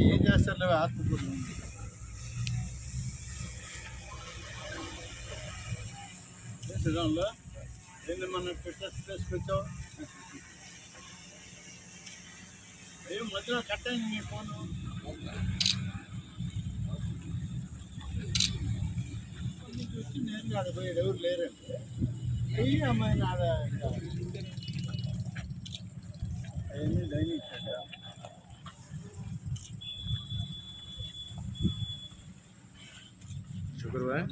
ఏం చేస్తారు ఆత్మకూరు శ్రీరాములో ఏంది మన పెట్టేసుకొచ్చావు ఏం మధ్యలో కట్ అయింది మీ ఫోను నేను కాదు పోయాడు ఎవరు లేరండి ఏ అమ్మాయి నాదా అవన్నీ డైనింగ్ సెట్ शुक्रवार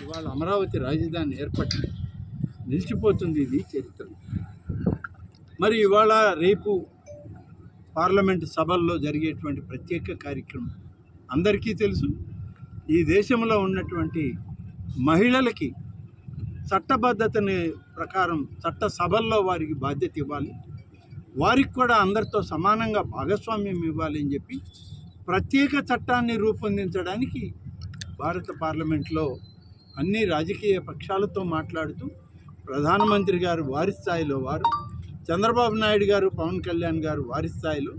ఇవాళ అమరావతి రాజధాని ఏర్పడి నిలిచిపోతుంది ఇది చరిత్ర మరి ఇవాళ రేపు పార్లమెంటు సభల్లో జరిగేటువంటి ప్రత్యేక కార్యక్రమం అందరికీ తెలుసు ఈ దేశంలో ఉన్నటువంటి మహిళలకి చట్టబద్ధతని ప్రకారం చట్ట సభల్లో వారికి బాధ్యత ఇవ్వాలి వారికి కూడా అందరితో సమానంగా భాగస్వామ్యం ఇవ్వాలి అని చెప్పి ప్రత్యేక చట్టాన్ని రూపొందించడానికి భారత పార్లమెంట్లో అన్ని రాజకీయ పక్షాలతో మాట్లాడుతూ ప్రధానమంత్రి గారు వారి స్థాయిలో వారు చంద్రబాబు నాయుడు గారు పవన్ కళ్యాణ్ గారు వారి స్థాయిలో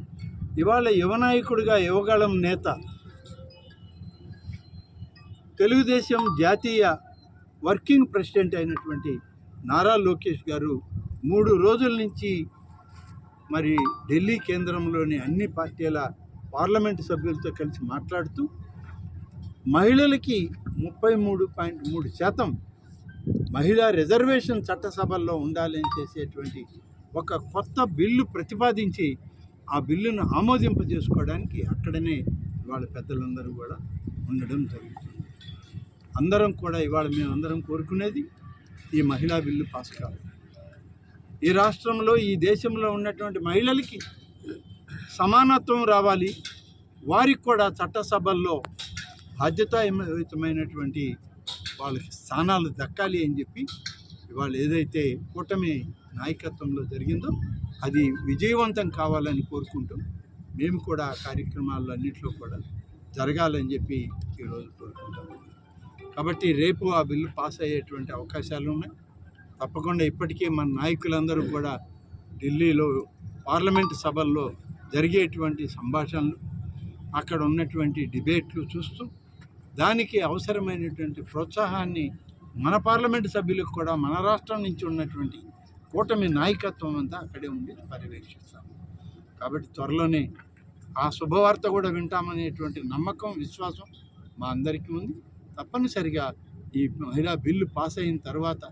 ఇవాళ యువనాయకుడిగా యువగళం నేత తెలుగుదేశం జాతీయ వర్కింగ్ ప్రెసిడెంట్ అయినటువంటి నారా లోకేష్ గారు 3 రోజుల నుంచి మరి ఢిల్లీ కేంద్రంలోని అన్ని పార్టీల పార్లమెంటు సభ్యులతో కలిసి మాట్లాడుతూ మహిళలకి 33.3% మహిళా రిజర్వేషన్ చట్టసభల్లో ఉండాలని చేసేటువంటి ఒక కొత్త బిల్లు ప్రతిపాదించి ఆ బిల్లును ఆమోదింపజేసుకోవడానికి అక్కడనే వాళ్ళ పెద్దలందరూ కూడా ఉండడం జరుగుతుంది అందరం కూడా ఇవాళ మేమందరం కోరుకునేది ఈ మహిళా బిల్లు పాస్ కావాలి ఈ రాష్ట్రంలో ఈ దేశంలో ఉన్నటువంటి మహిళలకి సమానత్వం రావాలి వారికి కూడా చట్టసభల్లో బాధ్యతాయుతమైనటువంటి వాళ్ళకి స్థానాలు దక్కాలి అని చెప్పి ఇవాళ ఏదైతే కూటమి నాయకత్వంలో జరిగిందో అది విజయవంతం కావాలని కోరుకుంటూ మేము కూడా ఆ కార్యక్రమాల్లో అన్నింటిలో కూడా జరగాలని చెప్పి ఈరోజు కోరుకుంటాము కాబట్టి రేపు ఆ బిల్లు పాస్ అయ్యేటువంటి అవకాశాలు ఉన్నాయి తప్పకుండా ఇప్పటికే మన నాయకులందరూ కూడా ఢిల్లీలో పార్లమెంటు సభల్లో జరిగేటువంటి సంభాషణలు అక్కడ ఉన్నటువంటి డిబేట్లు చూస్తూ దానికి అవసరమైనటువంటి ప్రోత్సాహాన్ని మన పార్లమెంటు సభ్యులకు కూడా మన రాష్ట్రం నుంచి ఉన్నటువంటి కూటమి నాయకత్వం అంతా అక్కడే ఉండి పర్యవేక్షిస్తాము కాబట్టి త్వరలోనే ఆ శుభవార్త కూడా వింటామనేటువంటి నమ్మకం విశ్వాసం మా అందరికీ ఉంది తప్పనిసరిగా ఈ మహిళా బిల్లు పాస్ అయిన తర్వాత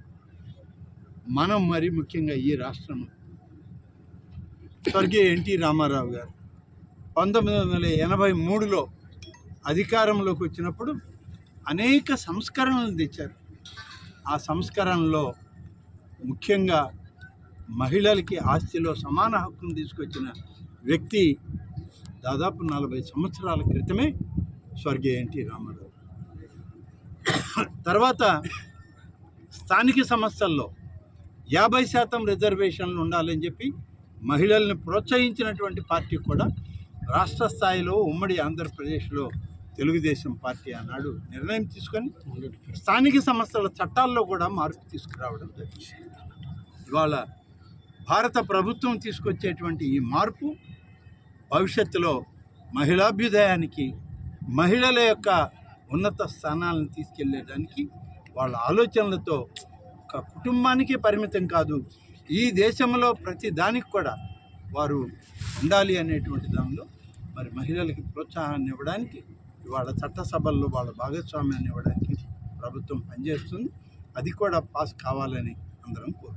మనం మరి ముఖ్యంగా ఈ రాష్ట్రం స్వర్గీయ ఎన్టీ రామారావు గారు 1983లో అధికారంలోకి వచ్చినప్పుడు అనేక సంస్కరణలు తెచ్చారు ఆ సంస్కరణలో ముఖ్యంగా మహిళలకి ఆస్తిలో సమాన హక్కును తీసుకొచ్చిన వ్యక్తి దాదాపు 40 సంవత్సరాల క్రితమే స్వర్గీయ ఎన్టీ రామారావు తర్వాత స్థానిక సంస్థల్లో 50% రిజర్వేషన్లు ఉండాలని చెప్పి మహిళల్ని ప్రోత్సహించినటువంటి పార్టీ కూడా రాష్ట్ర స్థాయిలో ఉమ్మడి ఆంధ్రప్రదేశ్లో తెలుగుదేశం పార్టీ ఆనాడు నిర్ణయం తీసుకొని స్థానిక సంస్థల చట్టాల్లో కూడా మార్పు తీసుకురావడం జరిగింది ఇవాళ భారత ప్రభుత్వం తీసుకొచ్చేటువంటి ఈ మార్పు భవిష్యత్తులో మహిళాభ్యుదయానికి మహిళల యొక్క ఉన్నత స్థానాలను తీసుకెళ్లేదానికి వాళ్ళ ఆలోచనలతో ఒక కుటుంబానికి పరిమితం కాదు ఈ దేశంలో ప్రతి దానికి కూడా వారు ఉండాలి అనేటువంటి దానిలో మరి మహిళలకి ప్రోత్సాహాన్ని ఇవ్వడానికి ఇవాళ చట్టసభల్లో వాళ్ళ భాగస్వామ్యాన్ని ఇవ్వడానికి ప్రభుత్వం పనిచేస్తుంది అది కూడా పాస్ కావాలని అందరం కోరుకుంటున్నాం